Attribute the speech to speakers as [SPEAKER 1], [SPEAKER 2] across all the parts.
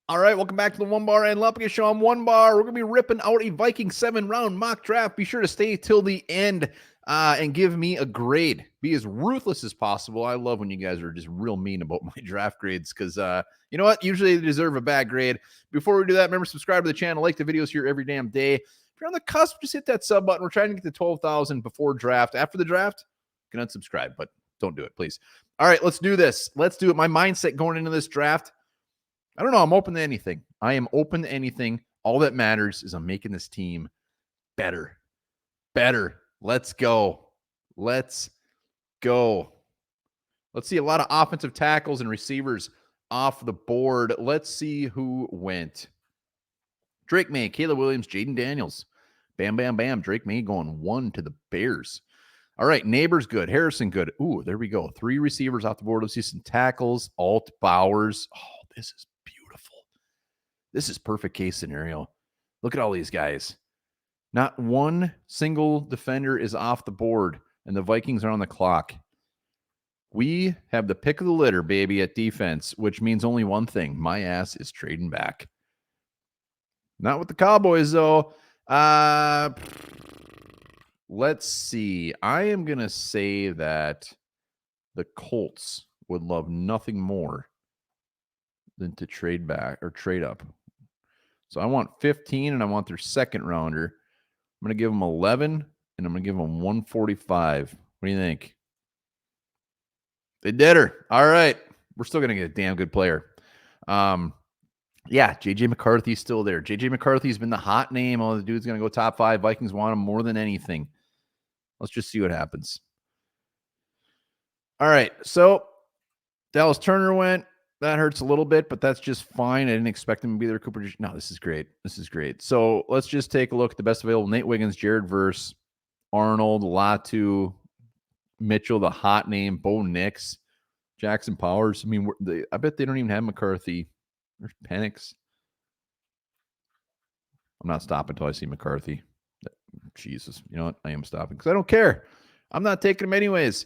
[SPEAKER 1] All right, welcome back to the Onebar and Lupagus show. I'm Onebar. We're going to be ripping out a Viking 7-round mock draft. Be sure to stay till the end and give me a grade. Be as ruthless as possible. I love when you guys are just real mean about my draft grades because, you know what? Usually they deserve a bad grade. Before we do that, remember, subscribe to the channel. Like the videos here every damn day. If you're on the cusp, just hit that sub button. We're trying to get to 12,000 before draft. After the draft, you can unsubscribe, but don't do it, please. All right, let's do this. Let's do it. My mindset going into this draft, I don't know. I'm open to anything. I am open to anything. All that matters is I'm making this team better. Better. Let's go. Let's go. Let's see a lot of offensive tackles and receivers off the board. Let's see who went. Drake May, Caleb Williams, Jaden Daniels. Bam, bam, bam. Drake May going 1 to the Bears. All right, Neighbors good. Harrison good. Ooh, there we go. 3 receivers off the board. Let's see some tackles. Alt Bowers. Oh, this is beautiful. This is perfect case scenario. Look at all these guys. Not one single defender is off the board, and the Vikings are on the clock. We have the pick of the litter, baby, at defense, which means only one thing. My ass is trading back. Not with the Cowboys, though. Let's see. I am going to say that the Colts would love nothing more than to trade back or trade up. So I want 15, and I want their second rounder. I'm going to give them 11, and I'm going to give them 145. What do you think? They did her. All right. We're still going to get a damn good player. Yeah, J.J. McCarthy's still there. J.J. McCarthy's been the hot name. Oh, the dude's going to go top 5. Vikings want him more than anything. Let's just see what happens. All right. So Dallas Turner went. That hurts a little bit, but that's just fine. I didn't expect him to be there. Cooper. No, this is great. This is great. So let's just take a look at the best available. Nate Wiggins, Jared Verse, Arnold, Latu, Mitchell, the hot name, Bo Nix, Jackson Powers. I mean, I bet they don't even have McCarthy. There's Penix. I'm not stopping until I see McCarthy. Jesus. You know what? I am stopping because I don't care. I'm not taking him anyways.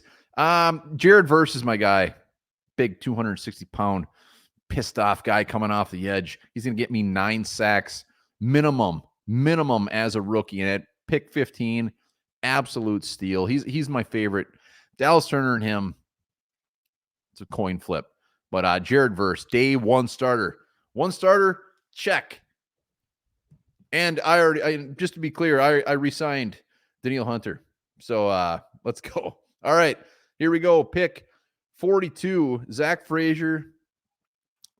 [SPEAKER 1] Jared Verse is my guy. Big 260-pound pissed off guy coming off the edge. He's going to get me 9 sacks minimum as a rookie. And at pick 15, absolute steal. He's my favorite. Dallas Turner and him, it's a coin flip. But Jared Verse, day 1 starter. 1 starter, check. And just to be clear, I re-signed Danielle Hunter. So let's go. All right, here we go. Pick 42, Zach Frazier.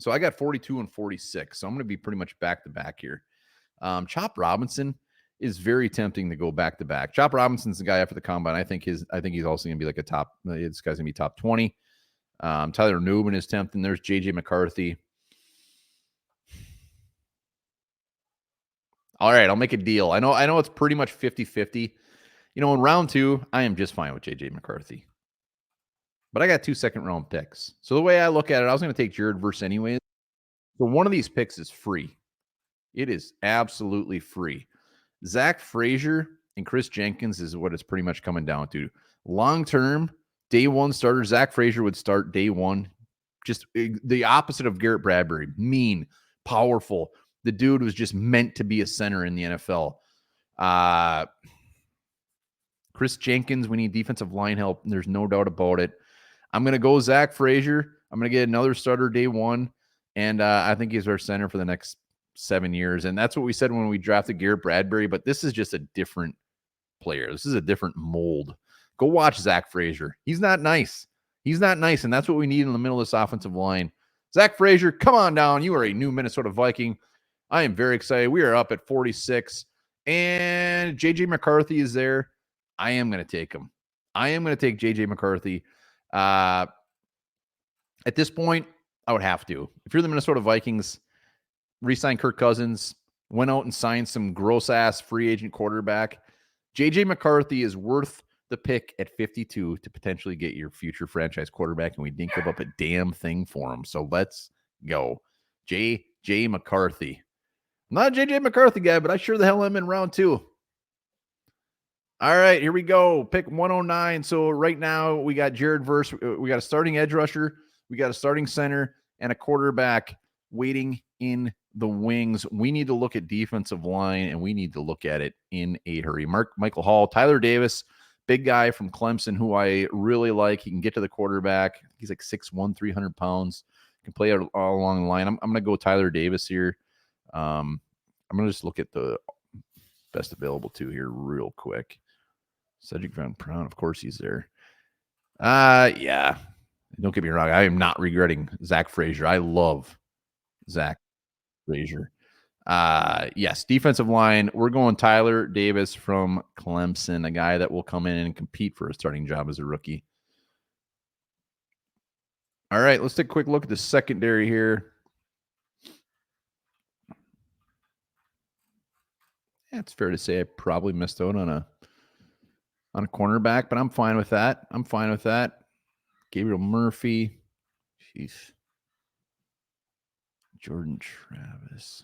[SPEAKER 1] So I got 42 and 46. So I'm going to be pretty much back-to-back here. Chop Robinson is very tempting to go back-to-back. Chop Robinson's the guy after the combine. I think he's also going to be like this guy's going to be top 20. Tyler Newman is tempting. There's J.J. McCarthy. All right, I'll make a deal. I know it's pretty much 50-50. You know, in round 2, I am just fine with J.J. McCarthy. But I got 2 second-round picks. So the way I look at it, I was going to take Jared Verse anyways. So one of these picks is free. It is absolutely free. Zach Frazier and Chris Jenkins is what it's pretty much coming down to. Long-term, day 1 starter, Zach Frazier would start day 1. Just the opposite of Garrett Bradbury. Mean, powerful. The dude was just meant to be a center in the NFL. Chris Jenkins, we need defensive line help. There's no doubt about it. I'm going to go Zach Frazier. I'm going to get another starter day 1. And I think he's our center for the next 7 years. And that's what we said when we drafted Garrett Bradbury. But this is just a different player. This is a different mold. Go watch Zach Frazier. He's not nice. He's not nice. And that's what we need in the middle of this offensive line. Zach Frazier, come on down. You are a new Minnesota Viking. I am very excited. We are up at 46. And J.J. McCarthy is there. I am going to take him. I am going to take J.J. McCarthy. At this point, I would have to. If you're the Minnesota Vikings, re-sign Kirk Cousins, went out and signed some gross-ass free agent quarterback. J.J. McCarthy is worth the pick at 52 to potentially get your future franchise quarterback, and we didn't give up a damn thing for him. So let's go. J.J. McCarthy. I'm not a J.J. McCarthy guy, but I sure the hell am in round 2. All right, here we go. Pick 109. So right now we got Jared Verse. We got a starting edge rusher. We got a starting center and a quarterback. waiting in the wings. We need to look at defensive line, and we need to look at it in a hurry. Michael Hall, Tyler Davis, big guy from Clemson, who I really like. He can get to the quarterback. He's like 6'1", 300 pounds. Can play all along the line. I'm going to go Tyler Davis here. I'm going to just look at the best available two here real quick. Cedric Van Proun, of course he's there. Yeah. Don't get me wrong. I am not regretting Zach Frazier. I love Zach Frazier. Yes, defensive line. We're going Tyler Davis from Clemson, a guy that will come in and compete for a starting job as a rookie. All right, let's take a quick look at the secondary here. Yeah, it's fair to say I probably missed out on a cornerback, but I'm fine with that. Gabriel Murphy. Jeez. Jordan Travis.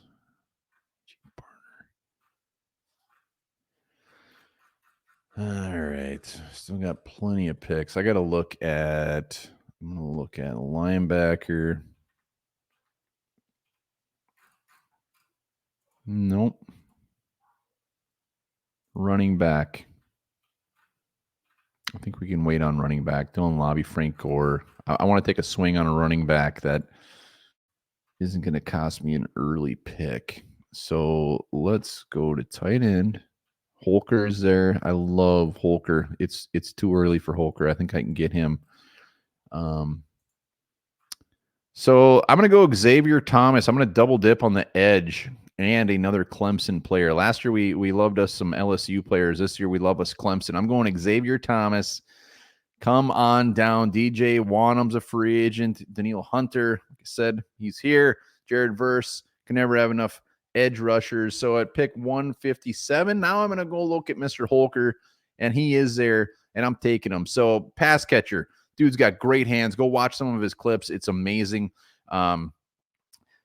[SPEAKER 1] All right. Still got plenty of picks. I'm going to look at linebacker. Nope. Running back. I think we can wait on running back. Dylan Lobby, Frank Gore. I want to take a swing on a running back that isn't going to cost me an early pick. So let's go to tight end. Holker is there. I love Holker. It's too early for Holker. I think I can get him. So I'm going to go Xavier Thomas. I'm going to double dip on the edge and another Clemson player. Last year we loved us some LSU players. This year we love us Clemson. I'm going Xavier Thomas. Come on down. DJ Wanham's a free agent. Daniil Hunter, like I said, he's here. Jared Verse can never have enough edge rushers. So at pick 157, now I'm going to go look at Mr. Holker, and he is there, and I'm taking him. So pass catcher. Dude's got great hands. Go watch some of his clips. It's amazing. TJ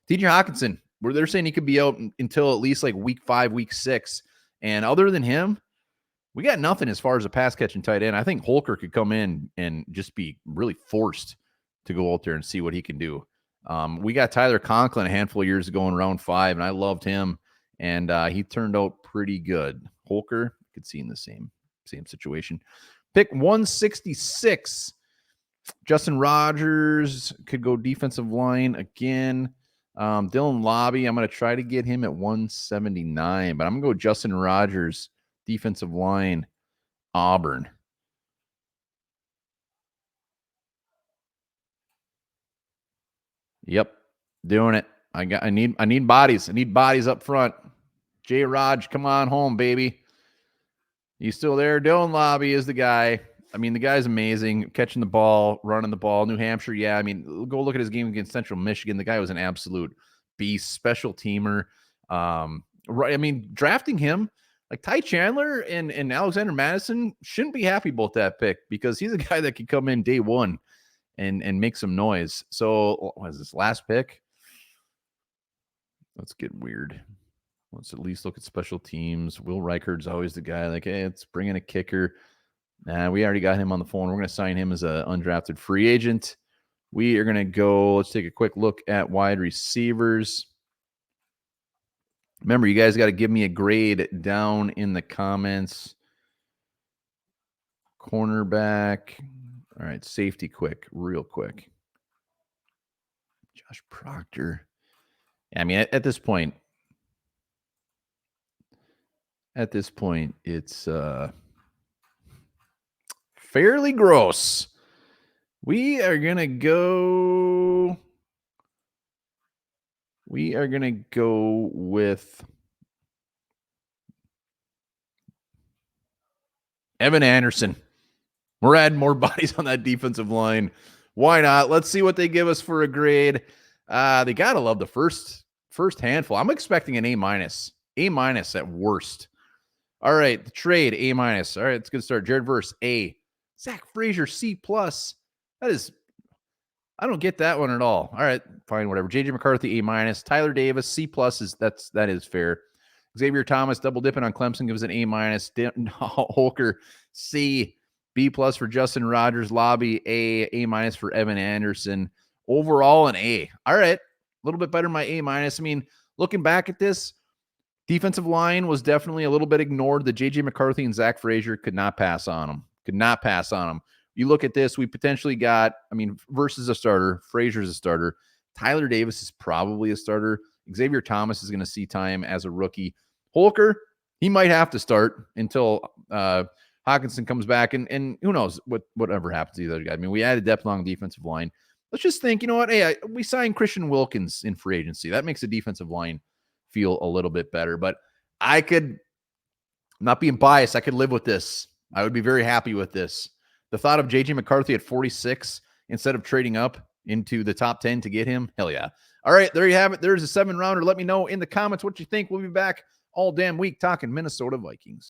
[SPEAKER 1] Hawkinson, where they're saying he could be out until at least like week 5, week 6. And other than him, we got nothing as far as a pass catching tight end. I think Holker could come in and just be really forced to go out there and see what he can do. We got Tyler Conklin a handful of years ago in round 5, and I loved him, and he turned out pretty good. Holker, could see in the same situation. Pick 166. Justin Rogers could go defensive line again. Dylan Lobby, I'm going to try to get him at 179, but I'm going to go Justin Rogers, defensive line, Auburn. Yep, doing it. I need bodies. I need bodies up front. J. Raj, come on home, baby. You still there? Dylan Lobby is the guy. I mean, the guy's amazing. Catching the ball, running the ball. New Hampshire, yeah. I mean, go look at his game against Central Michigan. The guy was an absolute beast, special teamer. Right. I mean, drafting him, like Ty Chandler and Alexander Madison shouldn't be happy about that pick because he's a guy that could come in day one and make some noise. So what is this last pick? Let's get weird. Let's at least look at special teams. Will Reichard's always the guy like, hey, let's bring in a kicker. Nah, we already got him on the phone. We're going to sign him as an undrafted free agent. We are going to go, let's take a quick look at wide receivers. Remember, you guys got to give me a grade down in the comments. Cornerback. All right, safety real quick. Josh Proctor. I mean, at this point, it's fairly gross. We are going to go with Evan Anderson. We're adding more bodies on that defensive line. Why not? Let's see what they give us for a grade. They got to love the first handful. I'm expecting an A- at worst. All right, the trade, A-. All right, it's a good start. Jared Verse, A. Zach Frazier, C+. That is, I don't get that one at all. All right, fine, whatever. JJ McCarthy, A-. Tyler Davis, C+. That is fair. Xavier Thomas, double dipping on Clemson, gives an A-. Holker, C. B+ for Justin Rogers. Lobby, A. A- for Evan Anderson. Overall, an A. All right. little bit better than my A-. I mean, looking back at this, defensive line was definitely a little bit ignored. The J.J. McCarthy and Zach Frazier could not pass on him. Could not pass on him. You look at this, we potentially got, I mean, versus a starter. Frazier's a starter. Tyler Davis is probably a starter. Xavier Thomas is going to see time as a rookie. Holker, he might have to start until Hawkinson comes back, and who knows whatever happens to the other guy. I mean, we added depth along the defensive line. Let's just think, you know what? Hey, we signed Christian Wilkins in free agency. That makes the defensive line feel a little bit better. But I could, not being biased, I could live with this. I would be very happy with this. The thought of J.J. McCarthy at 46 instead of trading up into the top 10 to get him, hell yeah. All right, there you have it. There's a 7-rounder. Let me know in the comments what you think. We'll be back all damn week talking Minnesota Vikings.